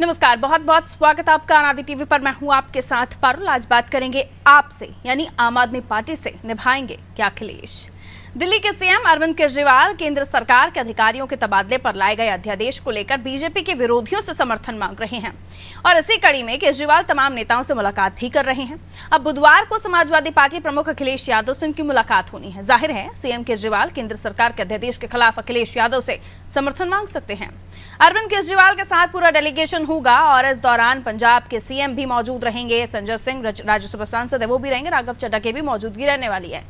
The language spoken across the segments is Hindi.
नमस्कार, बहुत बहुत स्वागत आपका अनादि टीवी पर। मैं हूं आपके साथ पारुल। आज बात करेंगे आपसे, यानी आम आदमी पार्टी से निभाएंगे क्या अखिलेश। दिल्ली के सीएम अरविंद केजरीवाल केंद्र सरकार के अधिकारियों के तबादले पर लाए गए अध्यादेश को लेकर बीजेपी के विरोधियों से समर्थन मांग रहे हैं और इसी कड़ी में केजरीवाल तमाम नेताओं से मुलाकात भी कर रहे हैं। अब बुधवार को समाजवादी पार्टी प्रमुख अखिलेश यादव से उनकी मुलाकात होनी है। जाहिर है सीएम केजरीवाल केंद्र सरकार के अध्यादेश के खिलाफ अखिलेश यादव से समर्थन मांग सकते हैं। अरविंद केजरीवाल के साथ पूरा डेलीगेशन होगा और इस दौरान पंजाब के सीएम भी मौजूद रहेंगे। संजय सिंह राज्यसभा सांसद है, वो भी रहेंगे। राघव चड्ढा की भी मौजूदगी रहने वाली है।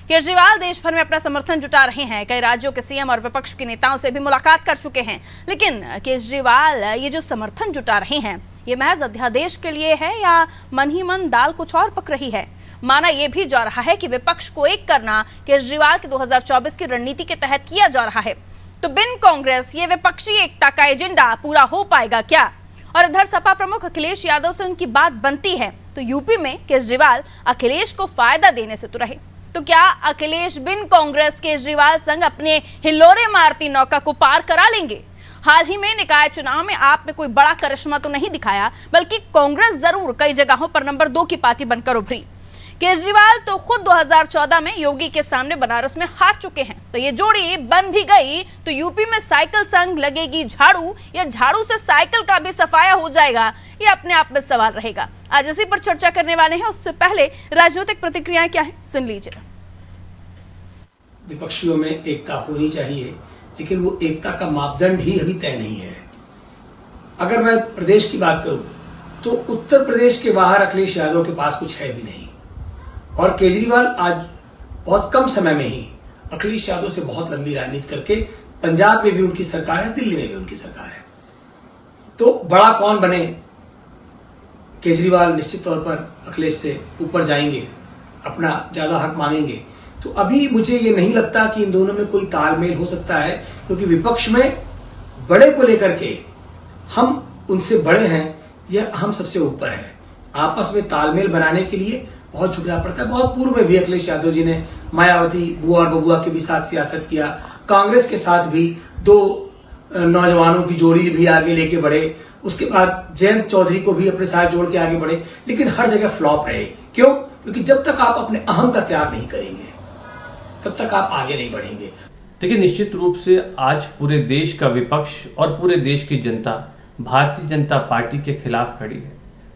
केजरीवाल देश भर में अपना समर्थन जुटा रहे हैं। कई राज्यों के सीएम और विपक्ष के नेताओं से भी मुलाकात कर चुके हैं। लेकिन केजरीवाल ये जो समर्थन जुटा रहे हैं, ये महज अध्यादेश के लिए है या मन ही मन दाल कुछ और पक रही है। माना यह भी जा रहा है कि विपक्ष को एक करना केजरीवाल की 2024 की रणनीति के तहत किया जा रहा है। तो बिन कांग्रेस ये विपक्षी एकता का एजेंडा पूरा हो पाएगा क्या? और इधर सपा प्रमुख अखिलेश यादव से उनकी बात बनती है तो यूपी में केजरीवाल अखिलेश को फायदा देने से तो रहे। तो क्या अखिलेश बिन कांग्रेस केजरीवाल संग अपने हिलोरे मारती नौका को पार करा लेंगे? हाल ही में निकाय चुनाव में आपने कोई बड़ा करिश्मा तो नहीं दिखाया, बल्कि कांग्रेस जरूर कई जगहों पर नंबर 2 की पार्टी बनकर उभरी। केजरीवाल तो खुद 2014 में योगी के सामने बनारस में हार चुके हैं। तो ये जोड़ी बन भी गई तो यूपी में साइकिल संग लगेगी झाड़ू या झाड़ू से साइकिल का भी सफाया हो जाएगा, ये अपने आप में सवाल रहेगा। आज इसी पर चर्चा करने वाले हैं। उससे पहले राजनीतिक प्रतिक्रियाएं क्या है, सुन लीजिए। विपक्षियों में एकता होनी चाहिए, लेकिन वो एकता का मापदंड ही अभी तय नहीं है। अगर मैं प्रदेश की बात करूं तो उत्तर प्रदेश के बाहर अखिलेश यादव के पास कुछ है भी नहीं, और केजरीवाल आज बहुत कम समय में ही अखिलेश यादव से बहुत लंबी राजनीति करके पंजाब में भी उनकी सरकार है, दिल्ली में भी उनकी सरकार है। तो बड़ा कौन बने, केजरीवाल निश्चित तौर पर अखिलेश से ऊपर जाएंगे, अपना ज्यादा हक मांगेंगे। तो अभी मुझे ये नहीं लगता कि इन दोनों में कोई तालमेल हो सकता है, क्योंकि विपक्ष में बड़े को लेकर के हम उनसे बड़े हैं या हम सबसे ऊपर हैं। आपस में तालमेल बनाने के लिए बहुत झुकना पड़ता है। बहुत पूर्व में भी अखिलेश यादव जी ने मायावती बुआ और बबुआ के भी साथ सियासत किया, कांग्रेस के साथ भी 2 नौजवानों की जोड़ी भी आगे लेके बढ़े, उसके बाद जयंत चौधरी को भी अपने साथ जोड़ के आगे बढ़े, लेकिन हर जगह फ्लॉप रहे। क्यों? क्योंकि जब तक आप अपने अहम का त्याग नहीं करेंगे तब तक आप आगे नहीं बढ़ेंगे। देखिए, निश्चित रूप से आज पूरे देश का विपक्ष और पूरे देश की जनता भारतीय जनता पार्टी के खिलाफ खड़ी है।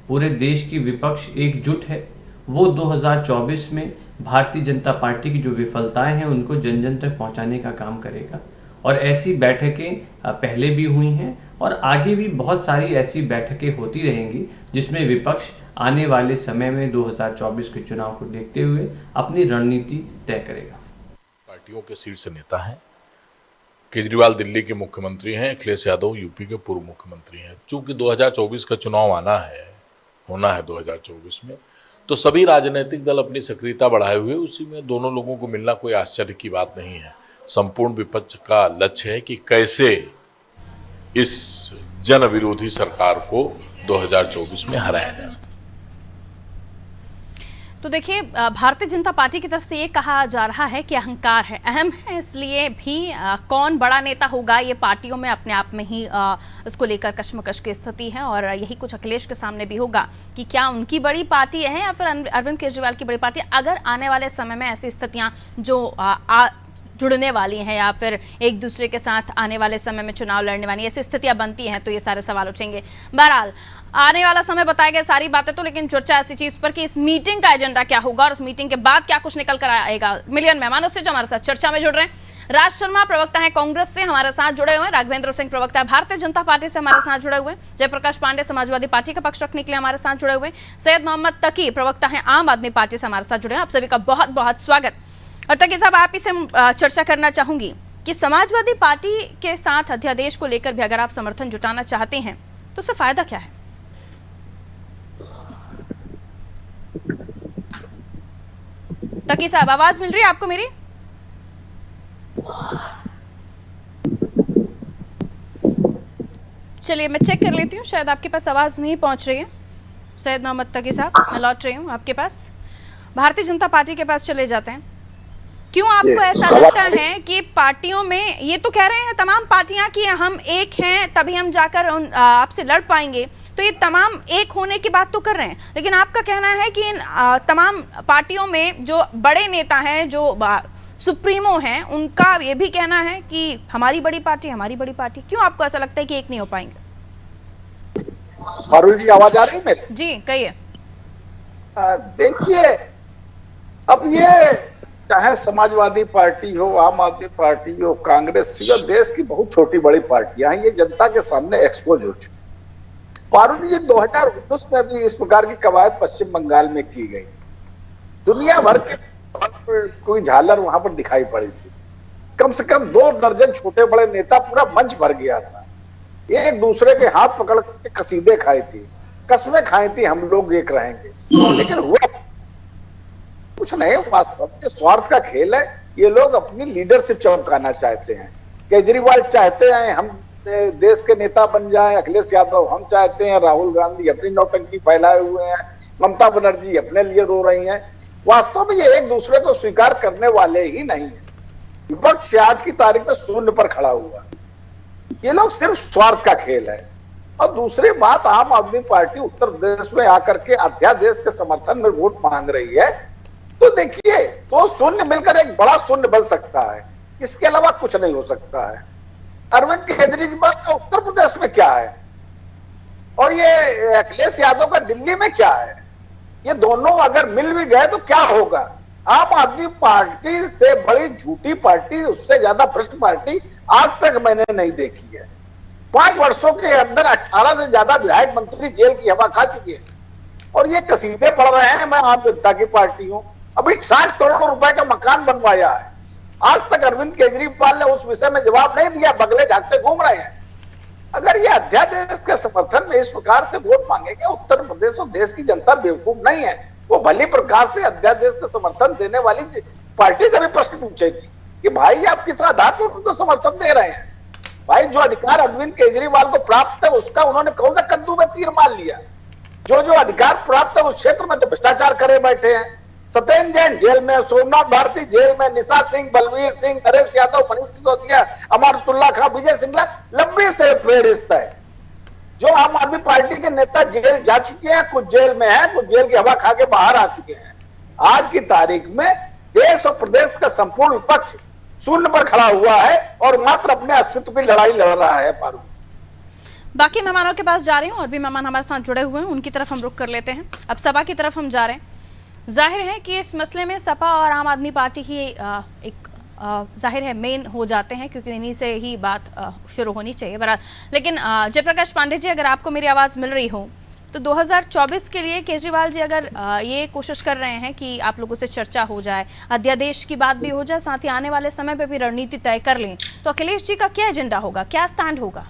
पूरे देश की विपक्ष एकजुट है। वो 2024 में भारतीय जनता पार्टी की जो विफलताएं हैं उनको जन जन तक पहुंचाने का काम करेगा। और ऐसी बैठकें पहले भी हुई हैं और आगे भी बहुत सारी ऐसी बैठकें होती रहेंगी जिसमें विपक्ष आने वाले समय में 2024 के चुनाव को देखते हुए अपनी रणनीति तय करेगा। पार्टियों के शीर्ष नेता हैं। केजरीवाल दिल्ली के मुख्यमंत्री हैं, अखिलेश यादव यूपी के पूर्व मुख्यमंत्री हैं। चूंकि 2024 का चुनाव होना है 2024 में, तो सभी राजनीतिक दल अपनी सक्रियता बढ़ाए हुए उसी में दोनों लोगों को मिलना कोई आश्चर्य की बात नहीं है। संपूर्ण विपक्ष का लक्ष्य है कि कैसे इस जन विरोधी सरकार को 2024 में हराया जा सके। तो देखिए, भारतीय जनता पार्टी की तरफ से ये कहा जा रहा है कि अहंकार है, अहम है, इसलिए भी कौन बड़ा नेता होगा ये पार्टियों में अपने आप में ही इसको लेकर कश्मकश की स्थिति है। और यही कुछ अखिलेश के सामने भी होगा कि क्या उनकी बड़ी पार्टी है या फिर अरविंद केजरीवाल की बड़ी पार्टी। अगर आने वाले समय में ऐसी स्थितियाँ जो जुड़ने वाली हैं या फिर एक दूसरे के साथ आने वाले समय में चुनाव लड़ने वाली ऐसी स्थितियां बनती हैं तो ये सारे सवाल उठेंगे। बहरहाल आने वाला समय बताया गया सारी बातें तो, लेकिन चर्चा ऐसी चीज पर कि इस मीटिंग का एजेंडा क्या होगा और उस मीटिंग के बाद क्या कुछ निकल कर आएगा। मिलियन मेहमानों से जो हमारे साथ चर्चा में जुड़ रहे हैं, राज शर्मा प्रवक्ता है कांग्रेस से हमारे साथ जुड़े हुए हैं, राघवेंद्र सिंह प्रवक्ता है भारतीय जनता पार्टी से हमारे साथ जुड़े हुए हैं, जयप्रकाश पांडे समाजवादी पार्टी का पक्ष रखने के लिए हमारे साथ जुड़े हुए हैं, सैयद मोहम्मद तकी प्रवक्ता है आम आदमी पार्टी से हमारे साथ जुड़े हैं। आप सभी का बहुत बहुत स्वागत। और तकी साहब, आप इसे चर्चा करना चाहूंगी कि समाजवादी पार्टी के साथ अध्यादेश को लेकर भी अगर आप समर्थन जुटाना चाहते हैं तो उससे फायदा क्या है? तकी साहब, आवाज मिल रही है आपको मेरी? चलिए मैं चेक कर लेती हूँ, शायद आपके पास आवाज नहीं पहुंच रही है। सैयद मोहम्मद तकी साहब, मैं लौट रही हूँ आपके पास। भारतीय जनता पार्टी के पास चले जाते हैं। क्यों आपको ऐसा लगता है कि पार्टियों में, ये तो कह रहे हैं तमाम पार्टियां कि हम एक हैं तभी हम जाकर आपसे लड़ पाएंगे, तो ये तमाम एक होने की बात तो कर रहे हैं, लेकिन आपका कहना है कि इन तमाम पार्टियों में जो बड़े नेता हैं, जो सुप्रीमो हैं, उनका ये भी कहना है कि हमारी बड़ी पार्टी। क्यों आपको ऐसा लगता है कि एक नहीं हो पाएंगे? पारुल जी, आवाज आ रही है मेरी? जी कहिए। देखिए, अब ये चाहे समाजवादी पार्टी हो, आम आदमी पार्टी हो, कांग्रेस हो, देश की बहुत छोटी बड़ी पार्टियां हैं, ये जनता के सामने एक्सपोज हो चुकी। पारुल जी, 2019 में भी इस प्रकार की कवायद पश्चिम बंगाल में की गई। दुनिया भर के कोई झालर वहां पर दिखाई पड़ी थी। कम से कम 2 दर्जन छोटे बड़े नेता, पूरा मंच भर गया था। एक दूसरे के हाथ पकड़ के कसीदे खाई थी, कस्में खाई थी, हम लोग एक रहेंगे, लेकिन हुआ कुछ नहीं। वास्तव में ये स्वार्थ का खेल है। ये लोग अपनी लीडरशिप चमकाना चाहते हैं। केजरीवाल चाहते हैं हम देश के नेता बन जाएं, अखिलेश यादव हम चाहते हैं, राहुल गांधी अपनी नौटंकी फैलाए हुए हैं, ममता बनर्जी अपने लिए रो रही हैं। वास्तव में ये एक दूसरे को स्वीकार करने वाले ही नहीं है। विपक्ष आज की तारीख में शून्य पर खड़ा हुआ। ये लोग सिर्फ स्वार्थ का खेल है। और दूसरी बात, आम आदमी पार्टी उत्तर प्रदेश में आकर के अध्यादेश के समर्थन में वोट मांग रही है, तो देखिए 2 शून्य मिलकर एक बड़ा शून्य बन सकता है। इसके अलावा कुछ नहीं हो सकता है। अरविंद केजरीवाल का उत्तर प्रदेश में क्या है और ये अखिलेश यादव का दिल्ली में क्या है? ये दोनों अगर मिल भी गए तो क्या होगा? आम आदमी पार्टी से बड़ी झूठी पार्टी, उससे ज्यादा भ्रष्ट पार्टी आज तक मैंने नहीं देखी है। 5 वर्षों के अंदर 18 से ज्यादा विधायक मंत्री जेल की हवा खा चुके हैं और ये कसीदे पढ़ रहे हैं मैं आम जनता की पार्टी हूं। अभी 60 करोड़ रुपए का मकान बनवाया है। आज तक अरविंद केजरीवाल ने उस विषय में जवाब नहीं दिया, बगले झांकते घूम रहे हैं। अगर ये अध्यादेश के समर्थन में इस प्रकार से वोट मांगेंगे, उत्तर प्रदेश और देश की जनता बेवकूफ नहीं है। वो भली प्रकार से अध्यादेश का समर्थन देने वाली पार्टी से भी प्रश्न पूछेगी कि भाई आप किस आधार पर तो समर्थन दे रहे हैं? भाई जो अधिकार अरविंद केजरीवाल को प्राप्त है उसका उन्होंने कौन सा कद्दू में तीर मार लिया? जो अधिकार प्राप्त है उस क्षेत्र में तो भ्रष्टाचार करे बैठे हैं। सत्येंद्र जैन जेल में, सोमनाथ भारती जेल में, निशा सिंह, बलवीर सिंह, नरेश यादव, मनीष सिसोदिया, अमरतुल्ला खां, विजय सिंगला, लंबी से फेहरिस्त है। जो आम आदमी पार्टी के नेता जेल जा चुके हैं, कुछ जेल में हैं, कुछ जेल की हवा खा के बाहर आ चुके हैं। आज की तारीख में देश और प्रदेश का संपूर्ण विपक्ष शून्य पर खड़ा हुआ है और मात्र अपने अस्तित्व की लड़ाई लड़ रहा है। पारू, बाकी मेहमानों के पास जा रही हूँ और भी मेहमान हमारे साथ जुड़े हुए हैं, उनकी तरफ हम रुख कर लेते हैं। अब सपा की तरफ हम जा रहे हैं। जाहिर है कि इस मसले में सपा और आम आदमी पार्टी ही एक जाहिर है मेन हो जाते हैं, क्योंकि इन्हीं से ही बात शुरू होनी चाहिए। बहरहाल, लेकिन जयप्रकाश पांडे जी, अगर आपको मेरी आवाज़ मिल रही हो तो 2024 के लिए केजरीवाल जी अगर ये कोशिश कर रहे हैं कि आप लोगों से चर्चा हो जाए, अध्यादेश की बात भी हो जाए, साथ ही आने वाले समय पे भी रणनीति तय कर लें, तो अखिलेश जी का क्या एजेंडा होगा, क्या स्टैंड होगा?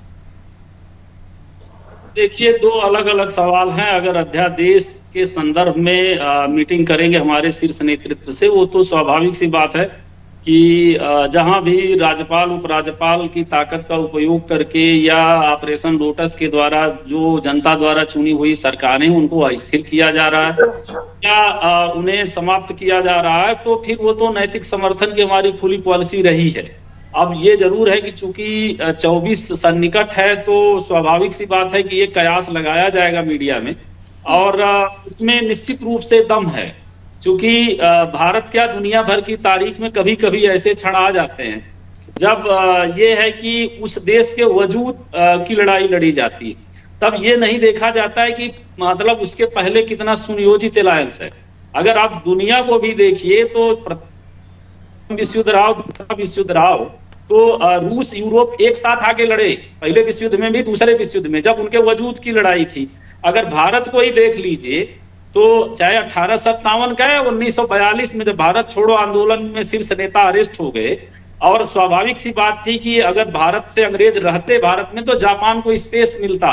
देखिए, 2 अलग अलग सवाल हैं। अगर अध्यादेश के संदर्भ में मीटिंग करेंगे हमारे शीर्ष नेतृत्व से, वो तो स्वाभाविक सी बात है कि जहां भी राज्यपाल उपराज्यपाल की ताकत का उपयोग करके या ऑपरेशन लोटस के द्वारा जो जनता द्वारा चुनी हुई सरकारें उनको अस्थिर किया जा रहा है या उन्हें समाप्त किया जा रहा है, तो फिर वो तो नैतिक समर्थन की हमारी खुली पॉलिसी रही है। अब ये जरूर है कि चूंकि 24 सन्निकट है तो स्वाभाविक सी बात है कि ये कयास लगाया जाएगा मीडिया में और इसमें निश्चित रूप से दम है, क्योंकि भारत क्या दुनिया भर की तारीख में कभी कभी ऐसे क्षण आ जाते हैं जब ये है कि उस देश के वजूद की लड़ाई लड़ी जाती है। तब ये नहीं देखा जाता है कि मतलब उसके पहले कितना सुनियोजित अलायंस है। अगर आप दुनिया को भी देखिए तो विश्व युद्ध रहा, दूसरा विश्व युद्ध रहा, तो रूस यूरोप एक साथ आके लड़े, पहले विश्व युद्ध में भी, दूसरे विश्व युद्ध में, जब उनके वजूद की लड़ाई थी। अगर भारत को ही देख लीजिए तो चाहे 1857 का है, 1942 में जब भारत छोड़ो आंदोलन में शीर्ष नेता अरेस्ट हो गए, और स्वाभाविक सी बात थी कि अगर भारत से अंग्रेज रहते भारत में तो जापान को स्पेस मिलता।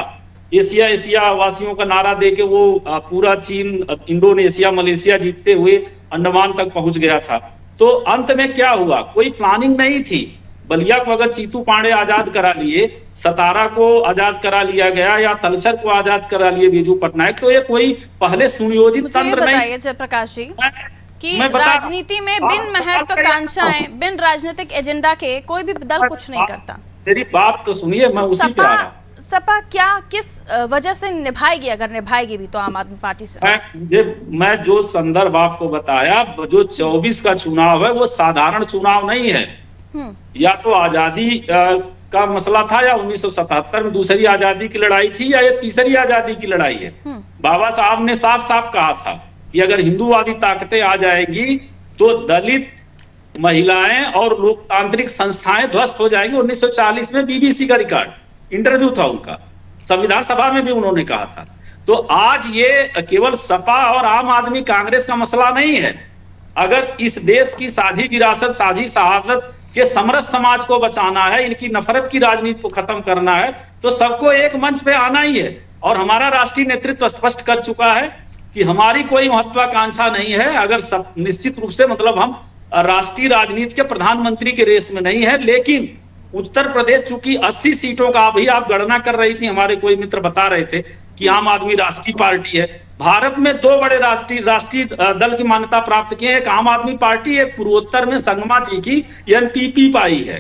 एशिया एशिया वासियों का नारा देके वो पूरा चीन, इंडोनेशिया, मलेशिया जीतते हुए अंडमान तक पहुंच गया था। तो अंत में क्या हुआ? कोई प्लानिंग नहीं थी। बलिया को अगर चीतू पांडे आजाद करा लिए, सतारा को आजाद करा लिया गया या तलचर को आजाद करा लिए बीजू पटनायक, तो ये कोई पहले सुनियोजित तंत्र नहीं। बताइए जयप्रकाश जी कि मैं बता- राजनीति में बिन महत्वाकांक्षाएं, बिन राजनीतिक एजेंडा के कोई भी दल कुछ नहीं करता। मेरी बात तो सुनिए, मैं उसी पे आ रहा हूं। सपा क्या किस वजह से निभाएगी, अगर निभाएगी भी तो आम आदमी पार्टी से? मैं जो संदर्भ आपको बताया, जो 24 का चुनाव है वो साधारण चुनाव नहीं है। या तो आजादी का मसला था, या 1977 में दूसरी आजादी की लड़ाई थी, या ये तीसरी आजादी की लड़ाई है। बाबा साहब ने साफ साफ कहा था कि अगर हिंदूवादी ताकतें आ जाएंगी तो दलित, महिलाएं और लोकतांत्रिक संस्थाएं ध्वस्त हो जाएंगी। 1940 में बीबीसी का रिकॉर्ड, इंटरव्यू था उनका, संविधान सभा में भी उन्होंने कहा था। तो आज ये केवल सपा और आम आदमी कांग्रेस का मसला नहीं है। अगर इस देश की साझी विरासत, साझी शहादत के समरस समाज को बचाना है, इनकी नफरत की राजनीति को खत्म करना है, तो सबको एक मंच पे आना ही है। और हमारा राष्ट्रीय नेतृत्व स्पष्ट कर चुका है कि हमारी कोई महत्वाकांक्षा नहीं है। अगर सब निश्चित रूप से, मतलब हम राष्ट्रीय राजनीति के प्रधानमंत्री के रेस में नहीं है, लेकिन उत्तर प्रदेश चूंकि 80 सीटों का अभी आप गणना कर रही थी, हमारे कोई मित्र बता रहे थे कि आम आदमी राष्ट्रीय पार्टी है। भारत में दो बड़े राष्ट्रीय दल की मान्यता प्राप्त किए हैं, एक आम आदमी पार्टी, एक पूर्वोत्तर में संगमा जी की एनपीपी पाई है।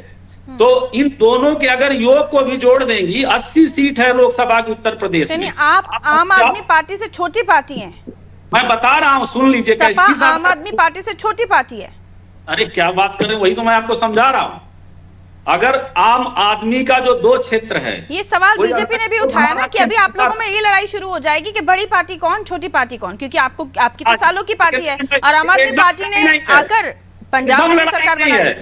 तो इन दोनों के अगर योग को भी जोड़ देंगी, 80 सीट है लोकसभा की उत्तर प्रदेश में। आप आम आदमी पार्टी से छोटी पार्टी है? मैं बता रहा हूँ, सुन लीजिए। सपा आम आदमी पार्टी से छोटी पार्टी है? अरे क्या बात करें, वही तो मैं आपको समझा रहा हूँ। अगर आम आदमी का जो 2 क्षेत्र है, ये सवाल बीजेपी ने भी उठाया ना कि अभी आप लोगों में ये लड़ाई शुरू हो जाएगी कि बड़ी पार्टी कौन, छोटी पार्टी कौन, क्योंकि आपकी तो सालों की पार्टी है और आम आदमी पार्टी ने आकर पंजाब में सरकार बनाई।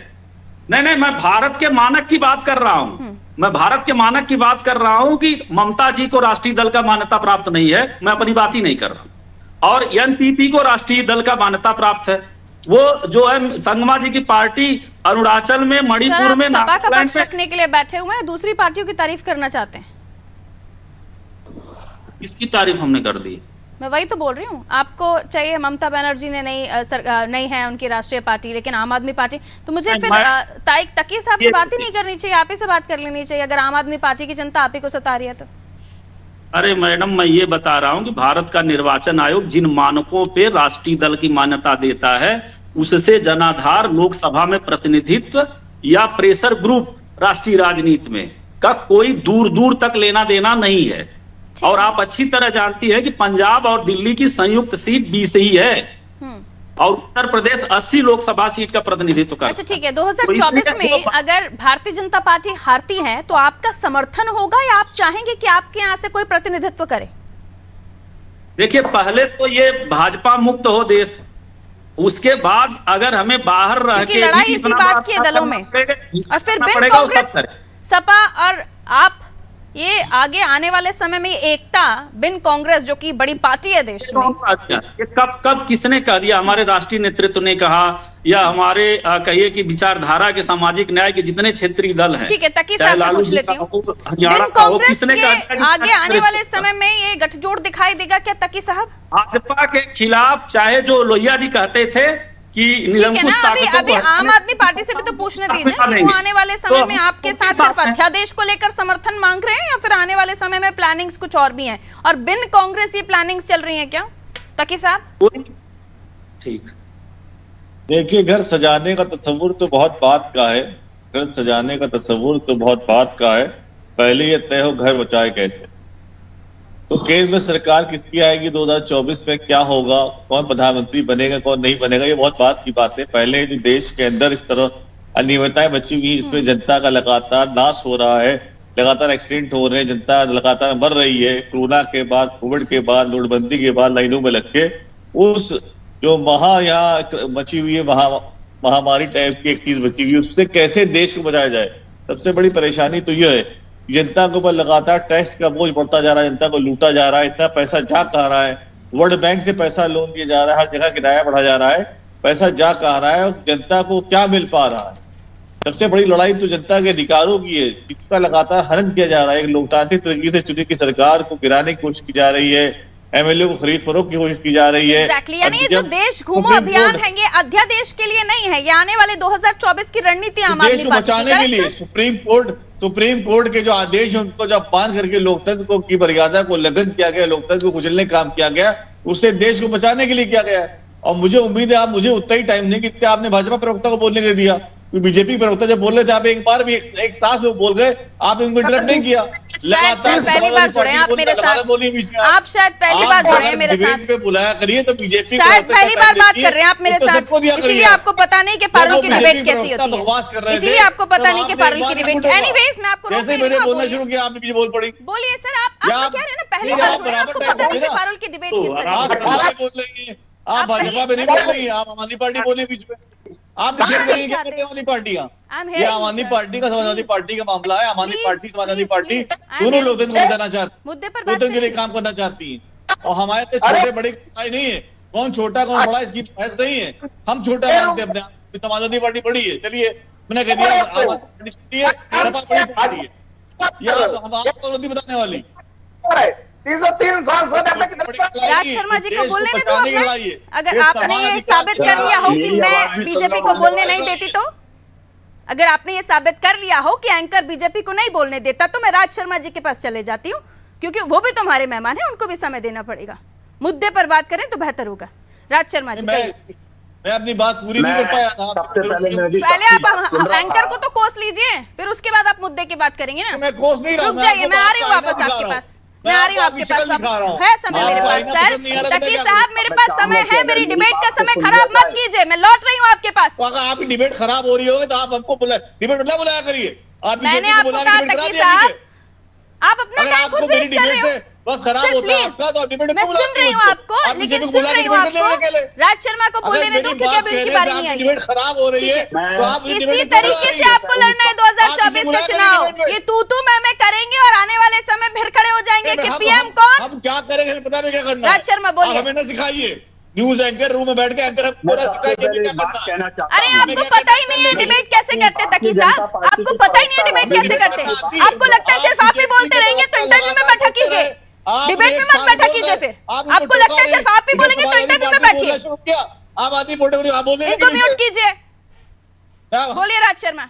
नहीं, मैं भारत के मानक की बात कर रहा हूँ। मैं भारत के मानक की बात कर रहा हूँ कि ममता जी को राष्ट्रीय दल का मान्यता प्राप्त नहीं है, मैं अपनी बात ही नहीं कर रहा। और एनपीपी को राष्ट्रीय दल का मान्यता प्राप्त है। वो जो है संगमा जी की पार्टी अरुणाचल में, मणिपुर में, सपा का पक्ष रखने के लिए बैठे हुए हैं, दूसरी पार्टियों की तारीफ करना चाहते हैं। इसकी तारीफ हमने कर दी। मैं वही तो बोल रही हूँ, आपको चाहिए ममता बनर्जी ने नहीं है उनकी राष्ट्रीय पार्टी, लेकिन आम आदमी पार्टी, तो मुझे फिर तकी साहब से बात ही नहीं करनी चाहिए, आप ही से बात कर लेनी चाहिए अगर आम आदमी पार्टी की जनता आप ही को सता रही है तो। अरे मैडम, मैं ये बता रहा हूं कि भारत का निर्वाचन आयोग जिन मानकों पे राष्ट्रीय दल की मान्यता देता है, उससे जनाधार लोकसभा में प्रतिनिधित्व या प्रेशर ग्रुप राष्ट्रीय राजनीति में का कोई दूर दूर तक लेना देना नहीं है। और आप अच्छी तरह जानती है कि पंजाब और दिल्ली की संयुक्त सीट 20 ही है और उत्तर प्रदेश 80 लोकसभा सीट का प्रतिनिधित्व करता है। अच्छा ठीक है, 2024 में अगर भारतीय जनता पार्टी हारती है तो आपका समर्थन होगा या आप चाहेंगे कि आपके यहाँ से कोई प्रतिनिधित्व करे? देखिए, पहले तो ये भाजपा मुक्त हो देश, उसके बाद अगर हमें बाहर रह के लड़ाई इसी बात की है दलों में, और फिर बिन कांग्रेस, सपा और आप, ये आगे आने वाले समय में एकता बिन कांग्रेस जो कि बड़ी पार्टी है देश में, ये कब किसने कह दिया? हमारे राष्ट्रीय नेतृत्व ने कहा, या हमारे कहिए कि विचारधारा के, सामाजिक न्याय के जितने क्षेत्रीय दल हैं। ठीक है, तकी साहब से पूछ लेती हूँ, बिन कांग्रेस ये आगे आने वाले समय में ये गठजोड़ दिखाई देगा क्या तकी साहब? भाजपा के खिलाफ, चाहे जो लोहिया जी कहते थे कि निरंकुश ताकतों को, अभी आम आदमी पार्टी से भी तो पूछने दीजिए कि वो आने वाले समय में आपके साथ सिर्फ अध्यादेश को लेकर समर्थन मांग रहे हैं या फिर आने वाले समय में प्लानिंग्स कुछ और भी हैं, और बिन कांग्रेस ये प्लानिंग्स चल रही हैं क्या तकी साहब? ठीक, देखिए, घर सजाने का तस्वुर तो बहुत बात का है, घर सजाने का तस्वुर तो बहुत बात का है, पहले ये तय हो घर बचाए कैसे। तो केंद्र में सरकार किसकी आएगी 2024 में, क्या होगा, कौन प्रधानमंत्री बनेगा, कौन नहीं बनेगा, ये बहुत बात की बात है। पहले जो देश के अंदर इस तरह अनियमितताएं मची हुई, इसमें जनता का लगातार नाश हो रहा है, लगातार एक्सीडेंट हो रहे हैं, जनता लगातार मर रही है। कोरोना के बाद, कोविड के बाद, नोटबंदी के बाद लाइनों में लग के उस जो यहाँ मची हुई है महामारी टाइप की एक चीज बची हुई है, उससे कैसे देश को बचाया जाए। सबसे बड़ी परेशानी तो यह है, जनता के ऊपर लगातार टैक्स का बोझ बढ़ता जा रहा है, जनता को लूटा जा रहा है, इतना पैसा जा कहाँ रहा है, वर्ल्ड बैंक से पैसा लोन दिया जा रहा है, हर जगह किराया बढ़ा जा रहा है, पैसा जा कहाँ रहा है और जनता को क्या मिल पा रहा है। सबसे बड़ी लड़ाई तो जनता के अधिकारों की है, जिसका लगातार हनन किया जा रहा है। एक लोकतांत्रिक तरीके से चुनी की सरकार को गिराने की कोशिश की जा रही है, एमएलए को खरीद फरोख्त की कोशिश की जा रही है। यानी ये जो देश घूमो अभियान है, ये अध्यादेश के लिए नहीं है, ये आने वाले 2024 की रणनीति आम आदमी पार्टी बचाने के लिए सुप्रीम कोर्ट के जो आदेश है उनको जब मान करके लोकतंत्र को की मर्यादा को उल्लंघन किया गया, लोकतंत्र को कुचलने काम किया गया, उससे देश को बचाने के लिए किया गया। और मुझे उम्मीद है आप मुझे उतना ही टाइम देंगे जितना आपने भाजपा प्रवक्ता को बोलने के दिया। बीजेपी प्रवक्ता जब बोल रहे थे आप एक बार भी एक सांस में बोल गए, आपने उनको इंटरप्ट नहीं किया। शायद पहली बार जुड़े हैं आप मेरे साथ, आप शायद पहली बार जुड़े हैं मेरे साथ, बुलाया करिए तो बीजेपी शायद पहली बार बात कर रहे हैं आप मेरे साथ, इसीलिए आपको पता नहीं कि पारुल की डिबेट कैसी होती है, इसीलिए आपको पता नहीं कि पारुल की डिबेट। एनीवेज मैं आपको जैसे मैंने बोलना शुरू किया आपने पीछे बोल पड़ी। बोलिए सर, आप कह रहे हैं ना पहली बार जुड़े, आपको पता नहीं कि पारुल की डिबेट किस तरह की। आप भाजपा में नहीं बोल रही, आप आम आदमी पार्टी बोले बीच में, आप आम आदमी पार्टियां, ये आम आदमी पार्टी का समाजवादी पार्टी का मामला है। आम आदमी पार्टी समाजवादी पार्टी दोनों लोग जाना चाहते, मुद्दे पर के लिए काम करना चाहती है। और हमारे छोटे बड़े नहीं है, कौन छोटा कौन बड़ा इसकी बहस नहीं है। हम छोटा मानते हैं अपने आप, समाजवादी पार्टी बड़ी है। चलिए मैंने कह दिया आम आदमी पार्टी छोटी है, सपा बड़ी पार्टी है, ये हम आपको नहीं बताने वाली। 303 सांसद राज शर्मा जी को बोलने नहीं दो अपना। अगर आपने ये साबित कर लिया हो कि मैं बीजेपी को बोलने नहीं देती, तो अगर आपने ये साबित कर लिया हो कि एंकर बीजेपी को नहीं बोलने देता, तो मैं राज शर्मा जी के पास चले जाती हूँ, क्योंकि वो भी तुम्हारे मेहमान हैं, उनको भी समय देना पड़ेगा। मुद्दे पर बात करें तो बेहतर होगा। राज शर्मा जी मैं अपनी बात पूरी नहीं कर पाया था। पहले आप एंकर को तो कोस लीजिए, फिर उसके बाद आप मुद्दे की बात करेंगे ना। मैं कोस नहीं रहा, रुक जाइए, मैं आ रही हूँ वापस आपके पास, मैं आ रही हूँ आपके पास वापस। है समय मेरे पास सर, तकी साहब मेरे पास समय है, मेरी डिबेट का समय खराब मत कीजिए, मैं लौट रही हूँ आपके पास। अगर आपकी डिबेट खराब हो रही होगी तो आप हमको डिबेट बुलाया करिए। मैंने आपको कहा तकी साहब, आप अपना टाइम खुद वेस्ट कर रहे हो। सर प्लीज, मैं सुन रही हूँ आपको, लेकिन सुन रही हूँ आपको। राज शर्मा को बोलने दो, क्योंकि अब इनकी बारी नहीं आई है। खराब हो रही है, इसी तरीके से आपको लड़ना है 2024 का चुनाव। ये तू मैं करेंगे और आने वाले समय फिर खड़े हो जाएंगे कि पीएम कौन। हम क्या करेंगे पता नहीं क्या करना। राज शर्मा बोलिए। हमें ना सिखाइए, न्यूज एंकर रूम में बैठ के एंकर अरे आपको पता ही नहीं है डिबेट कैसे करते तकी साहब, आपको पता ही नहीं है डिबेट कैसे करते। आपको लगता है सिर्फ आप ही बोलते रहेंगे तो इंटरव्यू में बैठा कीजिए, डिबेट में मत बैठा कीजिए। फिर आपको लगता है सिर्फ आप ही बोलेंगे तो इंटरव्यू में बैठिए। आप आदमी बोले इनको म्यूट कीजिए। बोलिए राज शर्मा।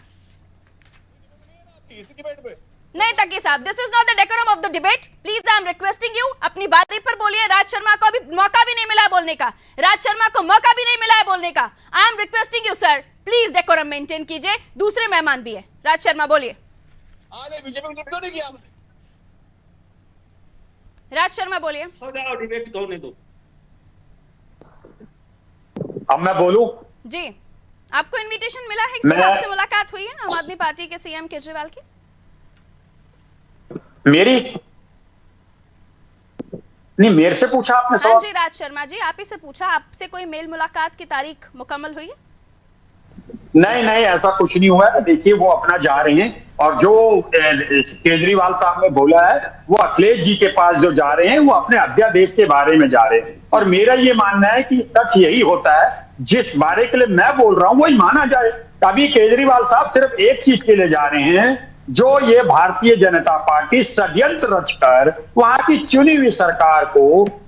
नहीं तकी साहब, this is not the decorum of the debate, please I am requesting you, अपनी बारी पर बोलिए। राज शर्मा को अभी मौका भी नहीं मिला है बोलने का, राज शर्मा को मौका भी नहीं मिला है बोलने का। I am requesting you sir, please decorum maintain कीजिए, दूसरे मेहमान भी है। राज शर्मा बोलिए। राज शर्मा बोलिए। डिबेट होने दो। अब मैं बोलूं? जी, आपको इनविटेशन मिला है, किसी आपसे मुलाकात हुई है आम आदमी पार्टी के सीएम केजरीवाल की? मेरी नहीं, मेरे से पूछा आपने सवाल? हाँ जी राज शर्मा जी, आप ही से पूछा, आपसे कोई मेल मुलाकात की तारीख मुकम्मल हुई है? नहीं नहीं, ऐसा कुछ नहीं हुआ है। देखिए वो अपना जा रहे हैं, और जो केजरीवाल साहब ने बोला है वो अखिलेश जी के पास जो जा रहे हैं वो अपने अध्यादेश के बारे में जा रहे हैं। और मेरा ये मानना है कि सच यही होता है, जिस बारे के लिए मैं बोल रहा हूं वही माना जाए। अभी केजरीवाल साहब सिर्फ एक चीज के लिए जा रहे हैं, जो ये भारतीय जनता पार्टी षड्यंत्र रचकर वहां की चुनी हुई सरकार को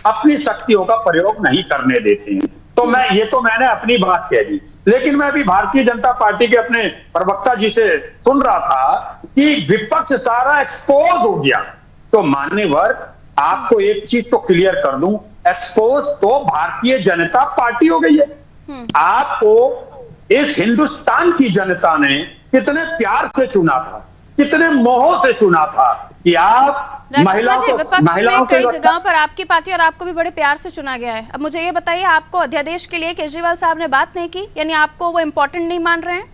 अपनी शक्तियों का प्रयोग नहीं करने देते हैं। तो मैंने अपनी बात कह दी, लेकिन मैं अभी भारतीय जनता पार्टी के अपने प्रवक्ता जी से सुन रहा था कि विपक्ष सारा एक्सपोज हो गया। तो मान्यवर, आपको एक चीज तो क्लियर कर दूं, एक्सपोज तो भारतीय जनता पार्टी हो गई है। आपको इस हिंदुस्तान की जनता ने कितने प्यार से चुना था, कितने मोह से चुना था कि आप विपक्ष में कई जगहों पर आपकी पार्टी और आपको भी बड़े प्यार से चुना गया है। अब मुझे ये बताइए, आपको अध्यादेश के लिए केजरीवाल साहब ने बात नहीं की, यानी आपको वो इम्पोर्टेंट नहीं मान रहे हैं?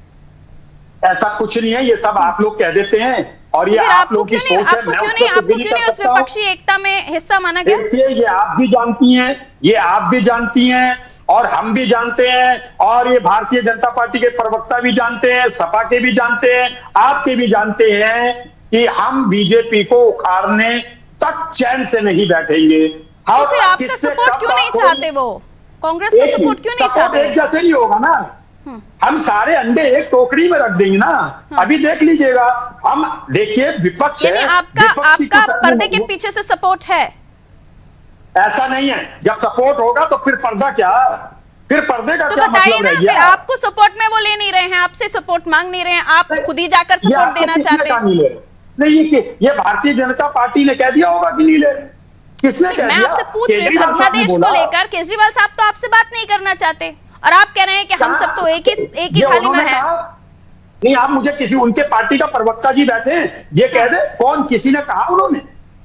ऐसा कुछ नहीं है, ये सब आप लोग कह देते हैं, और ये आप लोग की सोच है। आपको क्यों नहीं उस विपक्षी एकता में हिस्सा माना गया? देखिए, ये आप भी जानती हैं, ये आप भी जानती हैं, और हम भी जानते हैं, और ये भारतीय जनता पार्टी के प्रवक्ता भी जानते हैं, सपा के भी जानते हैं, आपके भी जानते हैं कि हम बीजेपी को उखाड़ने तक चैन से नहीं बैठेंगे। तो फिर आपका सपोर्ट क्यों नहीं चाहते? वो कांग्रेस का सपोर्ट क्यों नहीं चाहते? एक जैसे नहीं होगा ना, हम सारे अंडे एक टोकरी में रख देंगे ना। अभी देख लीजिएगा, हम देखिए विपक्ष है, आपका पर्दे के पीछे से सपोर्ट है? ऐसा नहीं है, जब सपोर्ट होगा तो फिर पर्दा क्या, फिर पर्दे का क्या मतलब है? फिर आपको सपोर्ट में वो ले नहीं रहे हैं, आपसे सपोर्ट मांग नहीं रहे हैं, आप खुद ही जाकर सपोर्ट देना चाहते हैं? नहीं, ये भारतीय जनता पार्टी ने कह दिया होगा कि नहीं ले रहे। किसने कह मैं दिया? आपसे पूछ रही हूँ, केजरीवाल साहब ने अध्यादेश को बोला। लेकर केजरीवाल साहब तो आपसे बात नहीं करना चाहते और आप कह रहे हैं कि हम सब तो एक ही ये थाली में उन्होंने है। कहा? नहीं, आप मुझे किसी उनके पार्टी का प्रवक्ता जी बैठे हैं, ये कह दे कौन, किसी ने कहा उन्होंने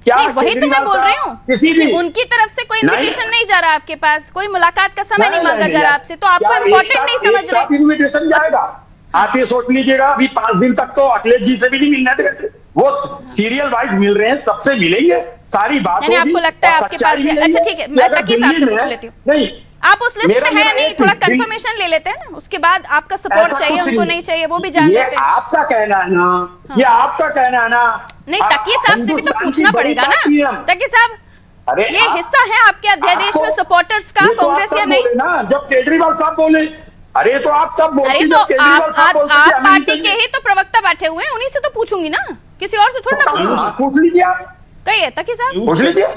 क्या? नहीं, वही तो मैं बोल रही हूँ किसी कि भी उनकी तरफ से कोई नहीं। इनविटेशन नहीं जा रहा आपके पास, कोई मुलाकात का समय नहीं मांगा जा रहा आपसे, तो आपको क्या एक इम्पोर्टेंट साथ- नहीं एक समझ साथ रहे। इन्विटेशन जाएगा? आप ये सोच लीजिएगा, अभी 5 दिन तक तो अखिलेश जी से भी नहीं मिलने दे थे, वो सीरियल वाइज मिल रहे हैं, सबसे मिलेंगे, सारी बात यानी होगी, आपको लगता है और आपके सच्चाई पास भी- भी यही अच्छा है ठीक है, कि मैं अगर टकी साहब से दिल्ली में पूछ है- लेती हूँ। नहीं, आप उस लिस्ट मेरा में है ये नहीं, एक थोड़ा दिल्ली- कंफर्मेशन ले लेते हैं ना, उसके बाद आपका सपोर्ट ऐसा चाहिए कुछ उनको नहीं चाहिए वो भी जान ये लेते हैं। आपका कहना है ना, ये आपका कहना है ना। नहीं, तकी साहब से भी तो हिंदुस्तान की पूछना बड़ी पड़ेगा पार्टी है ना। हम। तकी साहब, अरे ये हिस्सा है आपके अध्यादेश में सपोर्टर्स का, कांग्रेस या नहीं? ना जब केजरीवाल साहब बोले, अरे तो आप सब बोलते, अरे तो जब केजरीवाल साहब आप बोलते कि हमें पार्टी नहीं के चाहिए। ही तो प्रवक्ता बैठे हुए हैं, उन्हीं से तो पूछूंगी ना, किसी और से थोड़ी ना पूछूंगी। पूछ लीजिए आप, कहिए तकी साहब। पूछ लीजिए।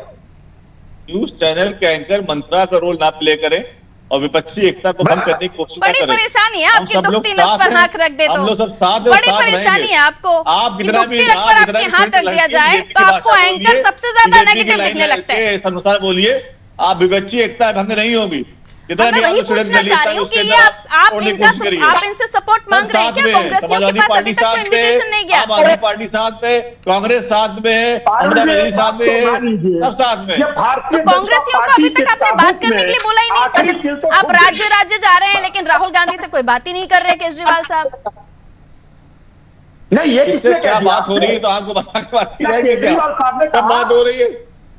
न्यूज चैनल के एंकर मंत्रा का रोल ना प्ले करें और विपक्षी एकता को भंग करने की कोशिश बड़ी न करें। परेशानी है हम आपकी, सब लोग दुखती नस साथ पर हैं। हाथ रख दे तो हम लोग सब साथ हैं और बड़ी साथ परेशानी रहेंगे। है आपको आप कि कितना भी दुखती लत पर आपके हाथ रख दिया जाए तो आपको एंकर सबसे ज्यादा नेगेटिव दिखने लगता है। इस अनुसार बोलिए, आप विपक्षी एकता भंग नहीं होगी। जितना मैं भी वही आप लोग पूछना चाह रही हूँ कि ये आप इनसे सपोर्ट मांग रहे हैं क्या? कांग्रेसियों के पास अभी तक कोई इन्विटेशन नहीं गया। आम आदमी पार्टी साथ में, कांग्रेस साथ में है, ममता बनर्जी साथ में है, सब साथ में। तो कांग्रेसियों को अभी तक आपने बात करने के लिए बोला ही नहीं। आप राज्य राज्य जा रहे हैं लेकिन राहुल गांधी से कोई बात ही नहीं कर रहे केजरीवाल साहब। नहीं, ये इससे किसने क्या कह दिया बात हो रही है तो आपको बता के बात की जाएगी क्या? केजरीवाल साहब ने क्या कहा- बात हो रही है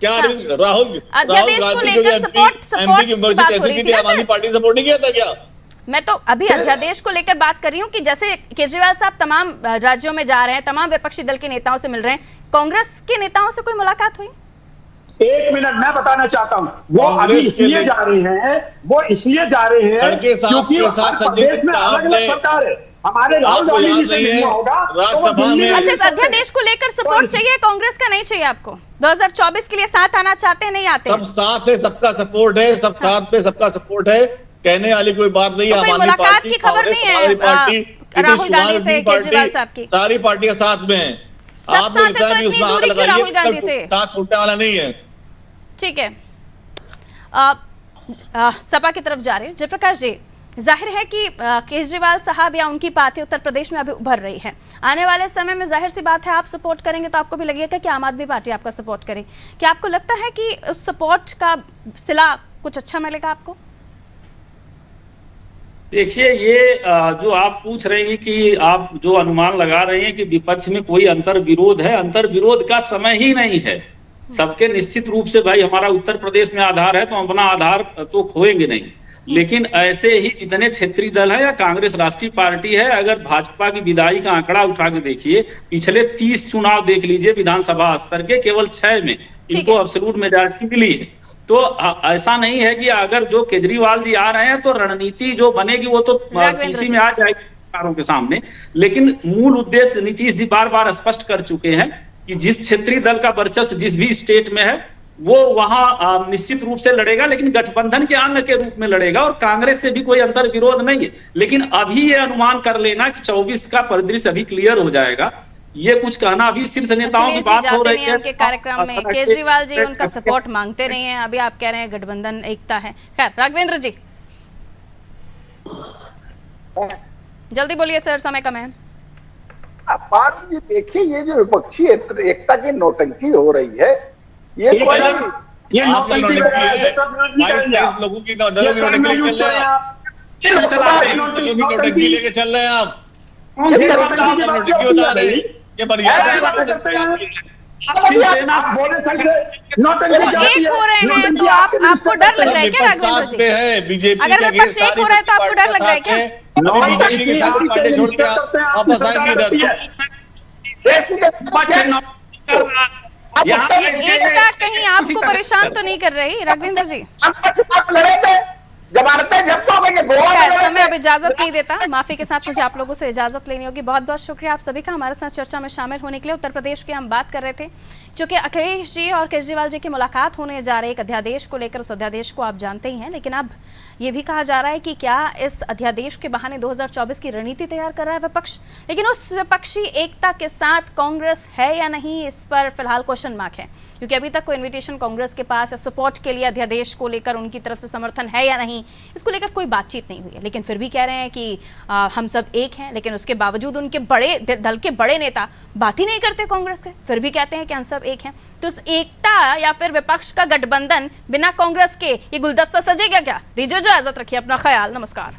क्या? राहुल अध्यादेश को गांधी लेकर जो सपोर्ट एमपी की की मेंबरशिप बात हो कैसी रही की थी थी? ना आम आदमी सर? पार्टी सपोर्ट नहीं किया था क्या? मैं तो अभी अध्यादेश को लेकर बात कर रही हूँ कि जैसे केजरीवाल साहब तमाम राज्यों में जा रहे हैं, तमाम विपक्षी दल के नेताओं से मिल रहे हैं, कांग्रेस के नेताओं से कोई मुलाकात हुई? 1 मिनट मैं बताना चाहता हूँ, वो कांग्रेस अभी के इसलिए लिए- जा रहे हैं, वो इसलिए जा रहे हैं सड़के साफ क्योंकि के साथ हर संजय प्रदेश में गुप्ता अलग अलग आपने- सरकार है। हमारे राहुल आपको गांधी याद जी से नहीं है, मिलना होगा तो वो राज्यसभा दिल्ली में- अच्छा, इस मिल सकते हैं। अध्यादेश को लेकर सपोर्ट चाहिए कांग्रेस का, नहीं चाहिए आपको? 2024 के लिए साथ आना चाहते हैं, नहीं आते? सब साथ है, सबका सपोर्ट है, सब साथ पे सबका सपोर्ट है, कहने वाली कोई बात नहीं। तो आम कोई आदमी मुलाकात पार्टी, की खबर कांग्रेस, नहीं है, हमारी पार्टी, राहुल नीतीश गांधी कुमार से, की पार्टी, केजरीवाल साहब की? सारी पार्टियां साथ में हैं। सब आप साथ है इतना तो भी इतनी उसमें आग दूरी क्यों लगाइए, राहुल गांधी से? साथ छूटने वाला नहीं है। ठीक है, सपा की तरफ जा रहे हैं जयप्रकाश जी। जाहिर है कि केजरीवाल साहब या उनकी पार्टी उत्तर प्रदेश में अभी उभर रही है। आने वाले समय में जाहिर सी बात है आप सपोर्ट करेंगे तो आपको भी लगेगा कि आम आदमी पार्टी आपका सपोर्ट करे। क्या आपको लगता है कि उस सपोर्ट का सिला कुछ अच्छा मिलेगा आपको? देखिए, ये जो आप पूछ रहे हैं कि आप जो अनुमान लगा रहे हैं कि विपक्ष में कोई अंतर विरोध है, अंतर विरोध का समय ही नहीं है। सबके निश्चित रूप से भाई हमारा उत्तर प्रदेश में आधार है तो अपना आधार तो खोएंगे नहीं, लेकिन ऐसे ही जितने क्षेत्रीय दल है या कांग्रेस राष्ट्रीय पार्टी है, अगर भाजपा की विदाई का आंकड़ा उठा के देखिए, पिछले 30 चुनाव देख लीजिए विधानसभा स्तर के, केवल 6 में इनको अब्सोल्यूट मेजॉरिटी मिली है। तो ऐसा नहीं है कि अगर जो केजरीवाल जी आ रहे हैं तो रणनीति जो बनेगी वो तो इसी में आ जाएगी सरकारों के सामने, लेकिन मूल उद्देश्य नीतीश जी बार बार स्पष्ट कर चुके हैं कि जिस क्षेत्रीय दल का वर्चस्व जिस भी स्टेट में है वो वहां निश्चित रूप से लड़ेगा, लेकिन गठबंधन के अंग के रूप में लड़ेगा और कांग्रेस से भी कोई अंतर विरोध नहीं है। लेकिन अभी ये अनुमान कर लेना कि 24 का परिदृश्य अभी क्लियर हो जाएगा, ये कुछ कहना अभी शीर्ष नेताओं की बात हो रही है उनके कार्यक्रम में केजरीवाल जी उनका सपोर्ट मांगते नहीं है, अभी आप कह रहे हैं गठबंधन एकता है। खैर, राघवेंद्र जी जल्दी बोलिए सर, समय कम है। पारुल जी देखिए, ये जो विपक्षी एकता की नौटंकी हो रही है, ये ये आपकी नौटंकी नौटंकी है। 22-23 लोगों की नौटंकी लेके चल रहे हैं आप। नौटंकी लेके चल रहे हैं आप। नौटंकी बता रहे हैं कि मर्यादा एक हो रहे हैं तो आपको डर लग रहा है क्या राघवेंद्र जी? है बीजेपी, अगर विपक्ष एक हो रहा है तो आपको डर लग रहा है क्या? बीजेपी के साथ पार्टी छोड़ के वापस आएंगे इधर। ये एकता कहीं आपको परेशान तो नहीं कर रही राघवेंद्र जी? जमानतें जब्त हो गई, गोवा खैर, में समय अब इजाजत नहीं देता, माफी के साथ मुझे आप लोगों से इजाजत लेनी होगी। बहुत बहुत शुक्रिया आप सभी का हमारे साथ चर्चा में शामिल होने के लिए। उत्तर प्रदेश की हम बात कर रहे थे, चूंकि अखिलेश जी और केजरीवाल जी की मुलाकात होने जा रही है एक अध्यादेश को लेकर। उस अध्यादेश को आप जानते ही हैं, लेकिन अब ये भी कहा जा रहा है कि क्या इस अध्यादेश के बहाने 2024 की रणनीति तैयार कर रहा है विपक्ष। लेकिन उस विपक्षी एकता के साथ कांग्रेस है या नहीं, इस पर फिलहाल क्वेश्चन मार्क है, क्योंकि अभी तक कोई इन्विटेशन कांग्रेस के पास या सपोर्ट के लिए अध्यादेश को लेकर उनकी तरफ से समर्थन है या नहीं, इसको लेकर कोई बातचीत नहीं हुई है। लेकिन फिर भी कह रहे हैं कि हम सब एक हैं, लेकिन उसके बावजूद उनके बड़े दल के बड़े नेता बात ही नहीं करते कांग्रेस के, फिर भी कहते हैं कि हम सब एक हैं। तो इस एकता या फिर विपक्ष का गठबंधन बिना कांग्रेस के ये गुलदस्ता सजेगा क्या? दीजिए इजाजत, रखिए अपना ख्याल, नमस्कार।